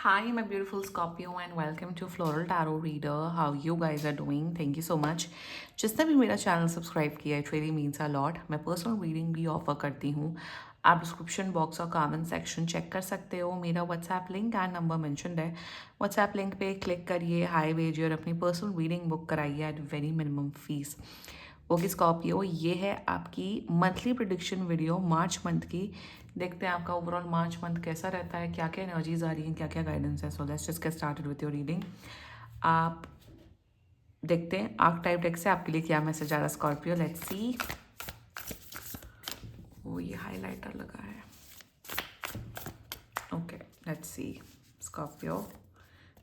Hi, my beautiful Scorpio, and welcome to Floral Tarot Reader. How you guys are doing? Thank you so much. जिसने भी मेरा channel subscribe किया है, it really means a lot. मैं personal reading भी offer करती हूँ. आप डिस्क्रिप्शन बॉक्स और कमेंट सेक्शन चेक कर सकते हो. मेरा WhatsApp link and number mentioned है. व्हाट्सएप लिंक पे क्लिक करिए, हाई भेजिए और अपनी पर्सनल रीडिंग बुक कराइए at very minimum fees. Okay Scorpio, ये है आपकी monthly prediction video March month की. देखते हैं आपका ओवरऑल मार्च मंथ कैसा रहता है, क्या क्या एनर्जीज आ रही हैं, क्या क्या गाइडेंस है. So let's just get started with your reading. आप देखते हैं आर्कटाइप डेक से आपके लिए क्या मैसेज आ रहा है स्कॉर्पियो. लेट्स सी. वो ये हाईलाइटर लगा है. Okay let's see. Scorpio,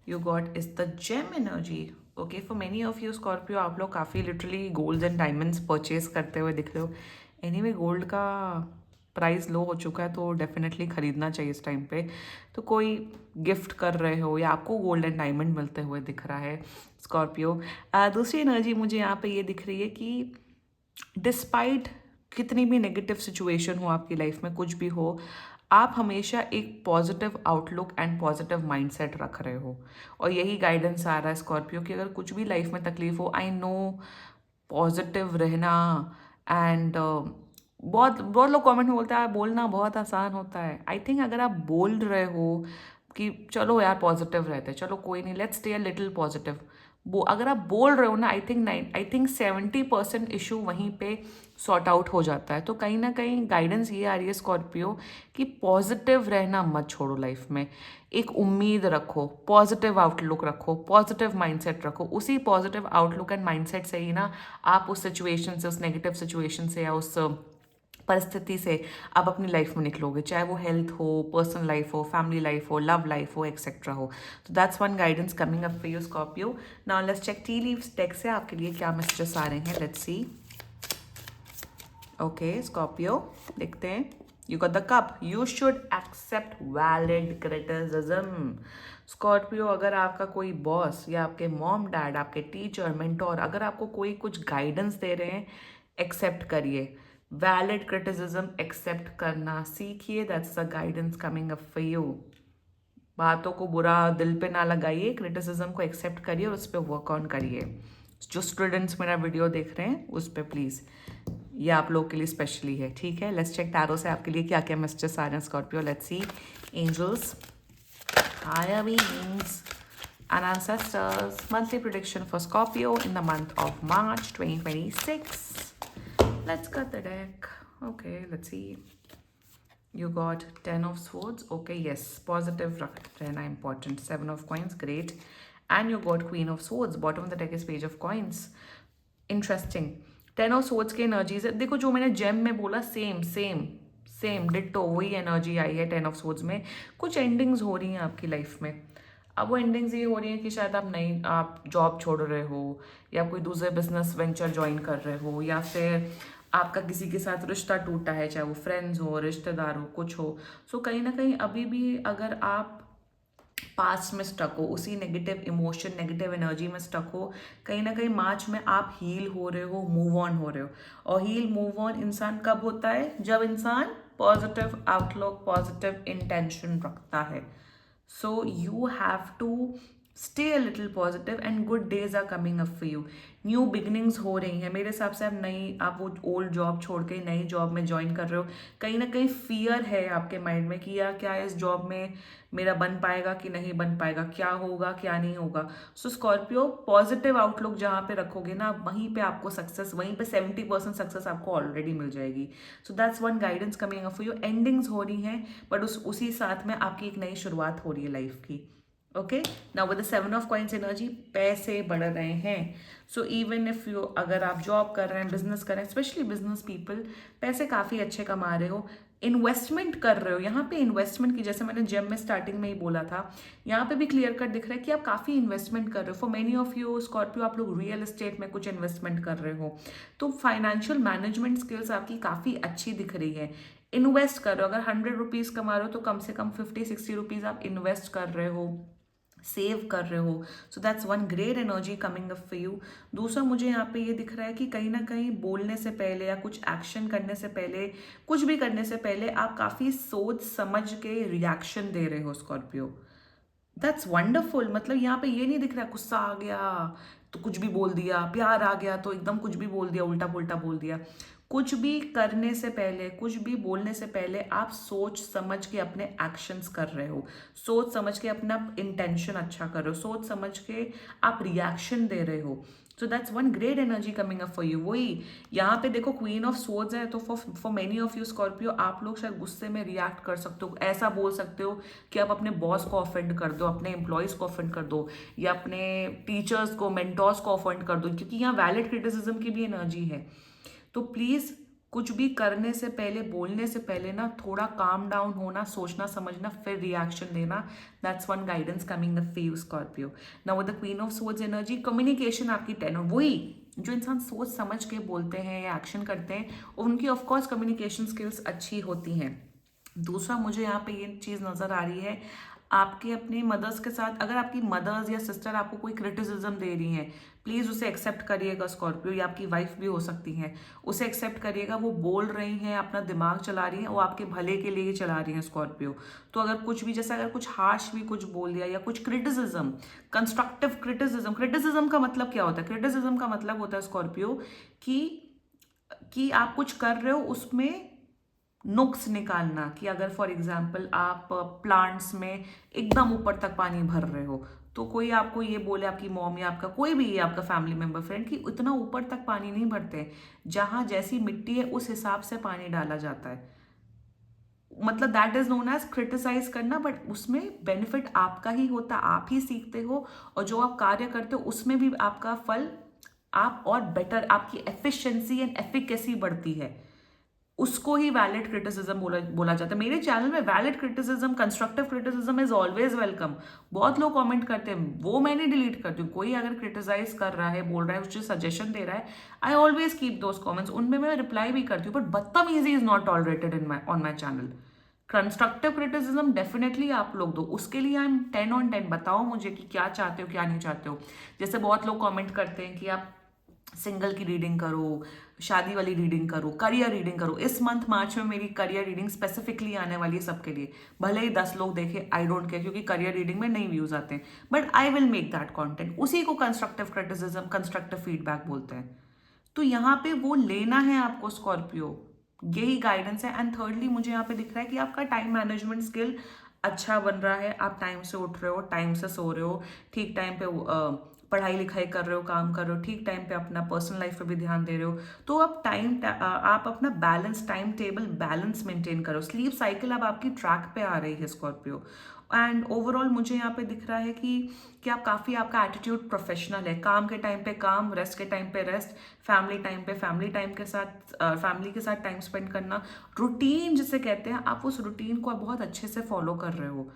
you got is the gem energy. Okay, for many of you Scorpio, आप लोग काफ़ी literally gold and diamonds purchase करते हुए दिख रहे हो. एनीवे गोल्ड का प्राइस लो हो चुका है तो डेफिनेटली ख़रीदना चाहिए इस टाइम पे. तो कोई गिफ्ट कर रहे हो या आपको गोल्ड एंड डायमंड मिलते हुए दिख रहा है स्कॉर्पियो. दूसरी एनर्जी मुझे यहाँ पे ये दिख रही है कि डिस्पाइट कितनी भी नेगेटिव सिचुएशन हो आपकी लाइफ में, कुछ भी हो, आप हमेशा एक positive outlook and positive mindset रख रहे हो. और यही गाइडेंस आ रहा है स्कॉर्पियो कि अगर कुछ भी लाइफ में तकलीफ हो, आई नो पॉजिटिव रहना. एंड बहुत बहुत लोग कमेंट में बोलते हैं बोलना बहुत आसान होता है. आई थिंक अगर आप बोल रहे हो कि चलो यार पॉजिटिव रहते हैं, चलो कोई नहीं, let's stay a little positive, वो अगर आप बोल रहे हो ना, आई थिंक 70% इशू वहीं पे सॉर्ट आउट हो जाता है. तो कहीं ना कहीं गाइडेंस ये आ रही है स्कॉर्पियो कि पॉजिटिव रहना मत छोड़ो लाइफ में. एक उम्मीद रखो, पॉजिटिव आउटलुक रखो, पॉजिटिव माइंडसेट रखो. उसी पॉजिटिव आउटलुक एंड माइंडसेट से ही ना आप उस सिचुएशन से, उस नेगेटिव सिचुएशन से या उस परिस्थिति से आप अपनी लाइफ में निकलोगे, चाहे वो हेल्थ हो, पर्सनल लाइफ हो, फैमिली लाइफ हो, लव लाइफ हो, एक्सेट्रा हो. तो that's one guidance coming up for you Scorpio. Now let's check tea leaves deck से आपके लिए क्या मैसेजेस आ रहे हैं. Let's see. ओके स्कॉर्पियो, देखते हैं. You got the cup. You should accept valid criticism. Scorpio, अगर आपका कोई बॉस या आपके मॉम डैड, आपके टीचर, मेंटोर, अगर आपको कोई कुछ गाइडेंस दे रहे हैं, एक्सेप्ट करिए. वैलिड क्रिटिसिज्म एक्सेप्ट करना सीखिए. That's the guidance coming up for you. बातों को बुरा दिल पे ना लगाइए, क्रिटिसिज्म को एक्सेप्ट करिए और उस पर वर्क ऑन करिए. जो स्टूडेंट्स मेरा वीडियो देख रहे हैं उस पर प्लीज़, ये आप लोग के लिए स्पेशली है, ठीक है. लेट्स चेक टैरो से आपके लिए क्या क्या मैसेजेस आ रहे हैं Scorpio. Let's see. Angels, higher beings and ancestors, monthly prediction for Scorpio in the month of March 2026. Let's cut the deck. Okay, let's see. You got 10 of swords. Okay, yes, positive रहना important. 7 of coins, great. And you got queen of swords. Bottom of the deck is page of coins. Interesting. 10 of swords की energies है. देखो जो मैंने GeM में बोला, same same same ditto वही energy आई है 10 ऑफ सोर्ड्स में. कुछ एंडिंग्स हो रही हैं आपकी लाइफ में. अब वो एंडिंग्स ये हो रही हैं कि शायद आप जॉब छोड़ रहे हो, या कोई दूसरे बिजनेस वेंचर ज्वाइन कर रहे हो, या फिर आपका किसी के साथ रिश्ता टूटा है, चाहे वो फ्रेंड्स हो, रिश्तेदार हो, कुछ हो. सो कहीं ना कहीं अभी भी अगर आप पास्ट में स्टक हो, उसी नेगेटिव इमोशन, नेगेटिव एनर्जी में स्टक हो, कहीं ना कहीं मार्च में आप हील हो रहे हो, मूव ऑन हो रहे हो. और हील मूव ऑन इंसान कब होता है? जब इंसान पॉजिटिव आउटलुक, पॉजिटिव इंटेंशन रखता है. So you have to stay a little positive and good days are coming up for you. New beginnings हो रही हैं मेरे हिसाब से. आप वो ओल्ड जॉब छोड़ के नई जॉब में ज्वाइन कर रहे हो. कहीं ना कहीं फियर है आपके माइंड में कि यार क्या इस जॉब में मेरा बन पाएगा कि नहीं बन पाएगा, क्या होगा क्या नहीं होगा. सो स्कॉर्पियो, पॉजिटिव आउटलुक जहाँ पे रखोगे ना, वहीं पे आपको सक्सेस, वहीं पे 70% सक्सेस आपको ऑलरेडी मिल जाएगी. So that's one guidance coming up for you. Endings हो रही हैं बट उसी साथ में आपकी एक नई शुरुआत हो रही है लाइफ की. Okay, now with the 7 of coins energy, पैसे बढ़ रहे हैं. सो इवन इफ यू, अगर आप जॉब कर रहे हैं, बिजनेस कर रहे हैं, स्पेशली बिजनेस पीपल, पैसे काफ़ी अच्छे कमा रहे हो. इन्वेस्टमेंट कर रहे हो. यहाँ पे इन्वेस्टमेंट की, जैसे मैंने जेम में स्टार्टिंग में ही बोला था, यहाँ पे भी क्लियर कट दिख रहा है कि आप काफ़ी इन्वेस्टमेंट कर रहे हो. For many of you Scorpio, आप लोग रियल एस्टेट में कुछ इन्वेस्टमेंट कर रहे हो. तो फाइनेंशियल मैनेजमेंट स्किल्स आपकी काफ़ी अच्छी दिख रही है. इन्वेस्ट कर रहे हो. अगर 100 रुपीज़ कमा रहे हो तो कम से कम 50-60 रुपीज़ आप इन्वेस्ट कर रहे हो, सेव कर रहे हो. So that's one great energy coming up for you. दूसरा मुझे यहाँ पे ये दिख रहा है कि कहीं ना कहीं बोलने से पहले या कुछ एक्शन करने से पहले, कुछ भी करने से पहले आप काफ़ी सोच समझ के रिएक्शन दे रहे हो स्कॉर्पियो. That's wonderful. मतलब यहाँ पे ये नहीं दिख रहा गुस्सा आ गया तो कुछ भी बोल दिया, प्यार आ गया तो एकदम कुछ भी बोल दिया, उल्टा पुल्टा बोल दिया। कुछ भी करने से पहले, कुछ भी बोलने से पहले आप सोच समझ के अपने एक्शंस कर रहे हो, सोच समझ के अपना इंटेंशन अच्छा कर रहे हो, सोच समझ के आप रिएक्शन दे रहे हो। So that's one great energy coming up for you. वही यहाँ पे देखो क्वीन ऑफ सोर्ड्स है, तो for many of you Scorpio, आप लोग शायद गुस्से में रिएक्ट कर सकते हो, ऐसा बोल सकते हो कि आप अपने बॉस को ऑफेंड कर दो, अपने एम्प्लॉयज को ऑफेंड कर दो, या अपने टीचर्स को, मेंटोर्स को ऑफेंड कर दो, क्योंकि यहाँ वैलिड क्रिटिसिज्म की भी एनर्जी है। तो प्लीज कुछ भी करने से पहले, बोलने से पहले ना थोड़ा काम डाउन होना, सोचना समझना, फिर रिएक्शन देना। That's one guidance coming up for you Scorpio. Now with the queen of swords energy, communication आपकी 10, और वही जो इंसान सोच समझ के बोलते हैं या एक्शन करते हैं, उनकी ऑफकोर्स कम्युनिकेशन स्किल्स अच्छी होती हैं। दूसरा मुझे यहाँ पे ये चीज़ नज़र आ रही है, आपके अपने मदर्स के साथ, अगर आपकी मदर्स या सिस्टर आपको कोई क्रिटिसिज्म दे रही हैं, प्लीज़ उसे एक्सेप्ट करिएगा स्कॉर्पियो, या आपकी वाइफ भी हो सकती हैं, उसे एक्सेप्ट करिएगा। वो बोल रही हैं, अपना दिमाग चला रही हैं, वो आपके भले के लिए ही चला रही हैं स्कॉर्पियो। तो अगर कुछ भी, जैसे अगर कुछ हार्श भी कुछ बोल दिया, या कुछ क्रिटिसिज्म, कंस्ट्रक्टिव क्रिटिसिज्म, क्रिटिसिज्म का मतलब क्या होता है? क्रिटिसिज्म का मतलब होता है स्कॉर्पियो कि आप कुछ कर रहे हो, उसमें नुक्स निकालना। कि अगर फॉर एग्जाम्पल आप प्लांट्स में एकदम ऊपर तक पानी भर रहे हो, तो कोई आपको ये बोले, आपकी मॉम या आपका कोई भी ये आपका फैमिली मेंबर, फ्रेंड, कि इतना ऊपर तक पानी नहीं भरते, जहां जैसी मिट्टी है उस हिसाब से पानी डाला जाता है। मतलब that is known as criticise करना, बट उसमें बेनिफिट आपका ही होता, आप ही सीखते हो, और जो आप कार्य करते हो उसमें भी आपका फल, आप और बेटर, आपकी एफिशिएंसी एंड एफिकेसी बढ़ती है। उसको ही वैलिड क्रिटिसिज्म बोला जाता है। मेरे चैनल में valid criticism, constructive criticism is always welcome. बहुत लोग कमेंट करते हैं, वो मैंने डिलीट करती हूँ। कोई अगर क्रिटिसाइज कर रहा है, बोल रहा है, मुझे सजेशन दे रहा है, I always keep those comments, उनमें मैं रिप्लाई भी करती हूँ। बट बदतमीजी is not tolerated on my channel. Constructive criticism definitely आप लोग दो, उसके लिए आई एम 10 on 10। बताओ मुझे कि क्या चाहते हो, क्या नहीं चाहते हो। जैसे बहुत लोग कमेंट करते हैं कि आप सिंगल की रीडिंग करो, शादी वाली रीडिंग करो, करियर रीडिंग करो। इस मंथ मार्च में मेरी करियर रीडिंग स्पेसिफिकली आने वाली है सबके लिए। भले ही 10 लोग देखे, आई डोंट केयर, क्योंकि करियर रीडिंग में नई व्यूज आते हैं, but I will make that content. उसी को कंस्ट्रक्टिव क्रिटिसिज्म, कंस्ट्रक्टिव फीडबैक बोलते हैं। तो यहाँ पे वो लेना है आपको स्कॉर्पियो, यही गाइडेंस है। एंड थर्डली मुझे यहाँ पे दिख रहा है कि आपका टाइम मैनेजमेंट स्किल अच्छा बन रहा है। आप टाइम से उठ रहे हो, टाइम से सो रहे हो, ठीक टाइम पे पढ़ाई लिखाई कर रहे हो, काम कर रहे हो, ठीक टाइम पे अपना पर्सनल लाइफ पे भी ध्यान दे रहे हो। तो आप अपना balance, time table balance maintain करो। स्लीप साइकिल अब आपकी ट्रैक पे आ रही है स्कॉर्पियो। एंड ओवरऑल मुझे यहाँ पे दिख रहा है कि आप काफ़ी, आपका एटीट्यूड प्रोफेशनल है। काम के टाइम पे काम, रेस्ट के टाइम पे रेस्ट, फैमिली टाइम पे फैमिली, टाइम के साथ फैमिली के साथ टाइम स्पेंड करना, रूटीन जिसे कहते हैं, आप उस रूटीन को बहुत अच्छे से फॉलो कर रहे हो।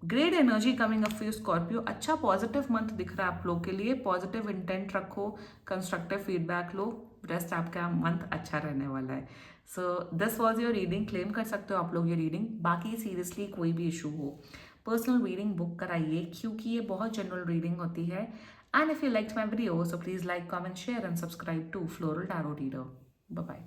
Great energy coming up for Scorpio. अच्छा पॉजिटिव मंथ दिख रहा है आप लोग के लिए। पॉजिटिव इंटेंट रखो, कंस्ट्रक्टिव फीडबैक लो, रेस्ट आपका मंथ अच्छा रहने वाला है। So this was your reading. Claim कर सकते हो आप लोग ये रीडिंग। बाकी सीरियसली कोई भी इशू हो, पर्सनल रीडिंग बुक कराइए, क्योंकि ये बहुत जनरल रीडिंग होती है। And if you like my video, so please like, comment, share and subscribe to floral tarot reader. Bye bye.